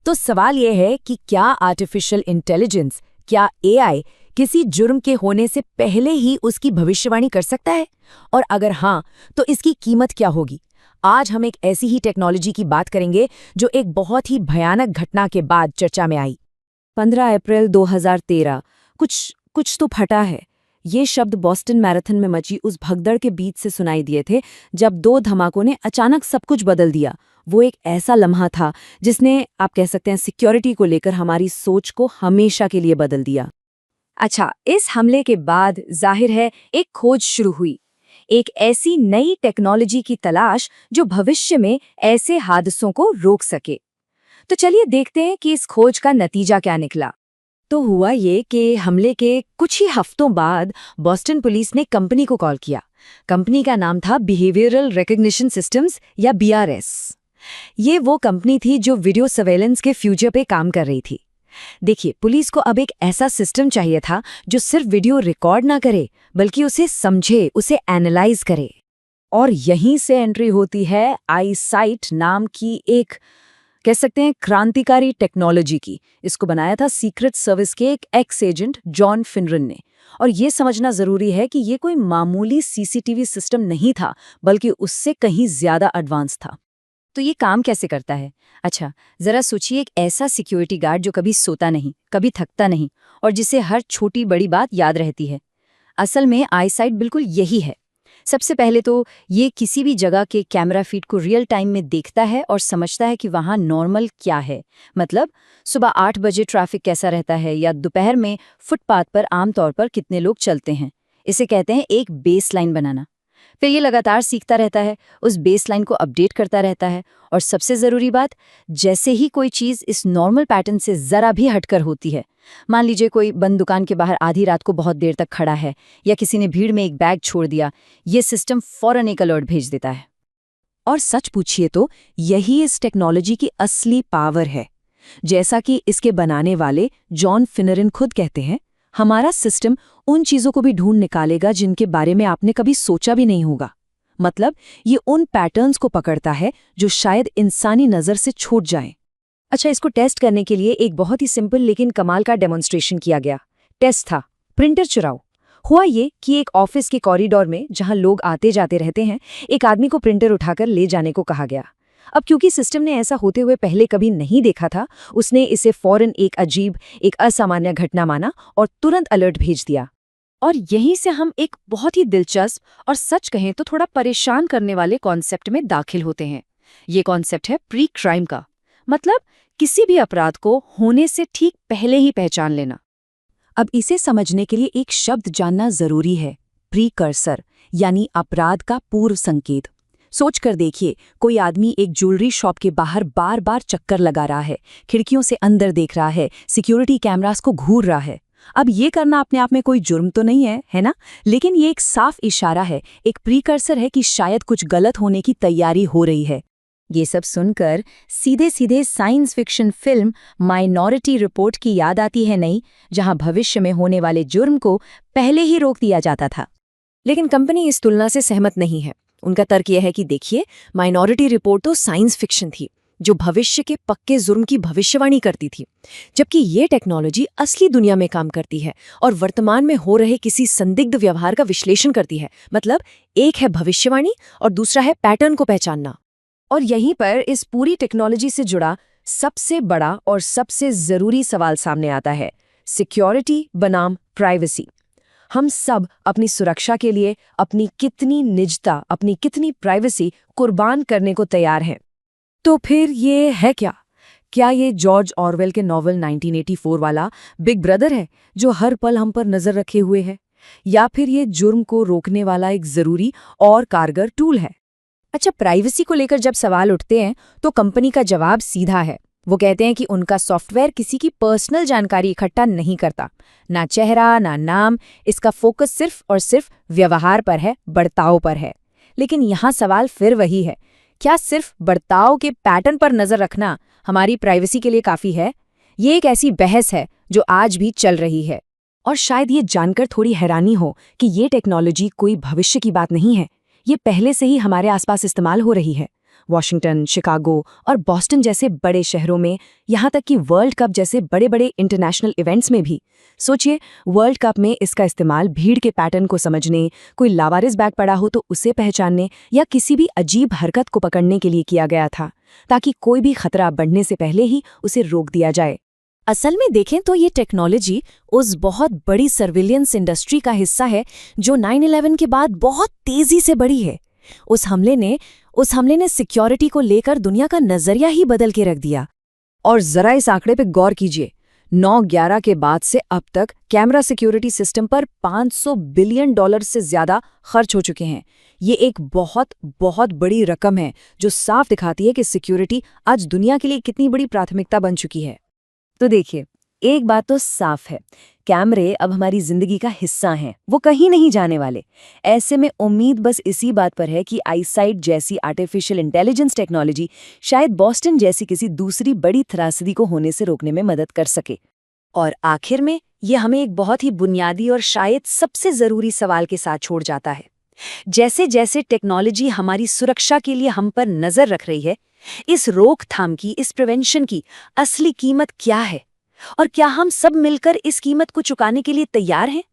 तो सवाल यह है कि क्या आर्टिफिशियल इंटेलिजेंस, क्या एआई किसी जुर्म के होने से पहले ही उसकी भविष्यवाणी कर सकता है? और अगर हाँ, तो इसकी कीमत क्या होगी? आज हम एक ऐसी ही टेक्नोलॉजी की बात करेंगे जो एक बहुत ही भयानक घटना के बाद चर्चा में आई। 15 अप्रैल 2013। कुछ तो फटा है। ये शब्द बॉस्टन मैराथन में मची उस भगदड़ के बीच से सुनाई दिए थे जब दो धमाकों ने अचानक सब कुछ बदल दिया। वो एक ऐसा लम्हा था जिसने, आप कह सकते हैं, सिक्योरिटी को लेकर हमारी सोच को हमेशा के लिए बदल दिया। अच्छा, इस हमले के बाद जाहिर है एक खोज शुरू हुई, एक ऐसी नई टेक्नोलॉजी की तलाश जो भविष्य में ऐसे हादसों को रोक सके। तो चलिए देखते हैं कि इस खोज का नतीजा क्या निकला। तो हुआ ये कि हमले के कुछ ही हफ्तों बाद बॉस्टन पुलिस ने कंपनी को कॉल किया। कंपनी का नाम था बिहेवियरल रिकग्निशन सिस्टम्स या BRS। ये वो कंपनी थी जो वीडियो सर्वेलेंस के फ्यूचर पे काम कर रही थी। देखिए, पुलिस को अब एक ऐसा सिस्टम चाहिए था जो सिर्फ वीडियो रिकॉर्ड ना करे बल्कि उसे समझे, उसे एनालाइज करे। और यहीं से एंट्री होती है आईसाइट नाम की एक, कह सकते हैं, क्रांतिकारी टेक्नोलॉजी की। इसको बनाया था सीक्रेट सर्विस के एक एक्स एजेंट जॉन फिनरन ने। और ये समझना जरूरी है कि ये कोई मामूली CCTV सिस्टम नहीं था, बल्कि उससे कहीं ज्यादा एडवांस था। तो ये काम कैसे करता है? अच्छा, जरा सोचिए, एक ऐसा सिक्योरिटी गार्ड जो कभी सोता नहीं, कभी थकता नहीं और जिसे हर छोटी बड़ी बात याद रहती है। असल में आईसाइट बिल्कुल यही है। सबसे पहले तो ये किसी भी जगह के कैमरा फीड को रियल टाइम में देखता है और समझता है कि वहाँ नॉर्मल क्या है। मतलब सुबह 8 बजे ट्रैफिक कैसा रहता है या दोपहर में फुटपाथ पर आमतौर पर कितने लोग चलते हैं। इसे कहते हैं एक बेसलाइन बनाना। फिर ये लगातार सीखता रहता है, उस बेसलाइन को अपडेट करता रहता है। और सबसे ज़रूरी बात, जैसे ही कोई चीज़ इस नॉर्मल पैटर्न से ज़रा भी हटकर होती है, मान लीजिए कोई बंद दुकान के बाहर आधी रात को बहुत देर तक खड़ा है या किसी ने भीड़ में एक बैग छोड़ दिया, ये सिस्टम फौरन एक अलर्ट भेज देता है। और सच पूछिए तो यही इस टेक्नोलॉजी की असली पावर है। जैसा कि इसके बनाने वाले जॉन फिनरन खुद कहते हैं, हमारा सिस्टम उन चीज़ों को भी ढूंढ निकालेगा जिनके बारे में आपने कभी सोचा भी नहीं होगा। मतलब ये उन पैटर्न्स को पकड़ता है जो शायद इंसानी नज़र से छूट जाएं। अच्छा, इसको टेस्ट करने के लिए एक बहुत ही सिंपल लेकिन कमाल का डेमोन्स्ट्रेशन किया गया। टेस्ट था प्रिंटर चुराओ। हुआ ये कि एक ऑफिस के कॉरिडोर में, जहां लोग आते जाते रहते हैं, एक आदमी को प्रिंटर उठाकर ले जाने को कहा गया। अब क्योंकि सिस्टम ने ऐसा होते हुए पहले कभी नहीं देखा था, उसने इसे फौरन एक अजीब, एक असामान्य घटना माना और तुरंत अलर्ट भेज दिया। और यहीं से हम एक बहुत ही दिलचस्प और सच कहें तो थोड़ा परेशान करने वाले कॉन्सेप्ट में दाखिल होते हैं। ये कॉन्सेप्ट है प्री क्राइम का। मतलब किसी भी अपराध को होने से ठीक पहले ही पहचान लेना। अब इसे समझने के लिए एक शब्द जानना जरूरी है, प्रीकर्सर, यानी अपराध का पूर्व संकेत। सोच कर देखिए, कोई आदमी एक ज्वेलरी शॉप के बाहर बार बार चक्कर लगा रहा है, खिड़कियों से अंदर देख रहा है, सिक्योरिटी कैमरास को घूर रहा है। अब ये करना अपने आप में कोई जुर्म तो नहीं है, है ना? लेकिन ये एक साफ इशारा है, एक प्रीकर्सर है कि शायद कुछ गलत होने की तैयारी हो रही है। ये सब सुनकर सीधे सीधे science fiction film minority report की याद आती है, नहीं, जहां भविष्य में होने वाले जुर्म को पहले ही रोक दिया जाता था। लेकिन कंपनी इस तुलना से सहमत नहीं है। उनका तर्क यह है कि देखिए, माइनॉरिटी रिपोर्ट तो साइंस फिक्शन थी जो भविष्य के पक्के जुर्म की भविष्यवाणी करती थी, जबकि ये टेक्नोलॉजी असली दुनिया में काम करती है और वर्तमान में हो रहे किसी संदिग्ध व्यवहार का विश्लेषण करती है। मतलब एक है भविष्यवाणी और दूसरा है पैटर्न को पहचानना। और यहीं पर इस पूरी टेक्नोलॉजी से जुड़ा सबसे बड़ा और सबसे जरूरी सवाल सामने आता है, सिक्योरिटी बनाम प्राइवेसी। हम सब अपनी सुरक्षा के लिए अपनी कितनी निजता, अपनी कितनी प्राइवेसी कुर्बान करने को तैयार हैं। तो फिर ये है क्या? क्या ये जॉर्ज ऑरवेल के नॉवल 1984 वाला बिग ब्रदर है जो हर पल हम पर नजर रखे हुए है, या फिर ये जुर्म को रोकने वाला एक जरूरी और कारगर टूल है? अच्छा, प्राइवेसी को लेकर जब सवाल उठते हैं तो कंपनी का जवाब सीधा है। वो कहते हैं कि उनका सॉफ्टवेयर किसी की पर्सनल जानकारी इकट्ठा नहीं करता, ना चेहरा, ना नाम। इसका फोकस सिर्फ और सिर्फ व्यवहार पर है, बर्ताव पर है। लेकिन यहाँ सवाल फिर वही है, क्या सिर्फ बर्ताव के पैटर्न पर नजर रखना हमारी प्राइवेसी के लिए काफी है? ये एक ऐसी बहस है जो आज भी चल रही है। और शायद ये जानकर थोड़ी हैरानी हो कि ये टेक्नोलॉजी कोई भविष्य की बात नहीं है, ये पहले से ही हमारे आसपास इस्तेमाल हो रही है। वॉशिंगटन, शिकागो और बॉस्टन जैसे बड़े शहरों में, यहाँ तक कि वर्ल्ड कप जैसे बड़े बड़े इंटरनेशनल इवेंट्स में भी। सोचिए, वर्ल्ड कप में इसका इस्तेमाल भीड़ के पैटर्न को समझने, कोई लावारिस बैग पड़ा हो तो उसे पहचानने या किसी भी अजीब हरकत को पकड़ने के लिए किया गया था, ताकि कोई भी खतरा बढ़ने से पहले ही उसे रोक दिया जाए। असल में देखें तो ये टेक्नोलॉजी उस बहुत बड़ी सर्विलियंस इंडस्ट्री का हिस्सा है जो 9/11 के बाद बहुत तेजी से बढ़ी है। उस हमले ने सिक्योरिटी को लेकर दुनिया का नजरिया ही बदल के रख दिया। और जरा इस आंकड़े पे गौर कीजिए, 9/11 के बाद से अब तक कैमरा सिक्योरिटी सिस्टम पर $500 बिलियन से ज्यादा खर्च हो चुके हैं। ये एक बहुत बहुत बड़ी रकम है जो साफ दिखाती है कि सिक्योरिटी आज दुनिया के लिए कितनी बड़ी प्राथमिकता बन चुकी है। तो देखिए, एक बात तो साफ है, कैमरे अब हमारी जिंदगी का हिस्सा हैं, वो कहीं नहीं जाने वाले। ऐसे में उम्मीद बस इसी बात पर है कि आईसाइट जैसी आर्टिफिशियल इंटेलिजेंस टेक्नोलॉजी शायद बॉस्टन जैसी किसी दूसरी बड़ी त्रासदी को होने से रोकने में मदद कर सके। और आखिर में ये हमें एक बहुत ही बुनियादी और शायद सबसे जरूरी सवाल के साथ छोड़ जाता है। जैसे जैसे टेक्नोलॉजी हमारी सुरक्षा के लिए हम पर नजर रख रही है, इस रोकथाम की, इस प्रिवेंशन की असली कीमत क्या है? और क्या हम सब मिलकर इस कीमत को चुकाने के लिए तैयार हैं?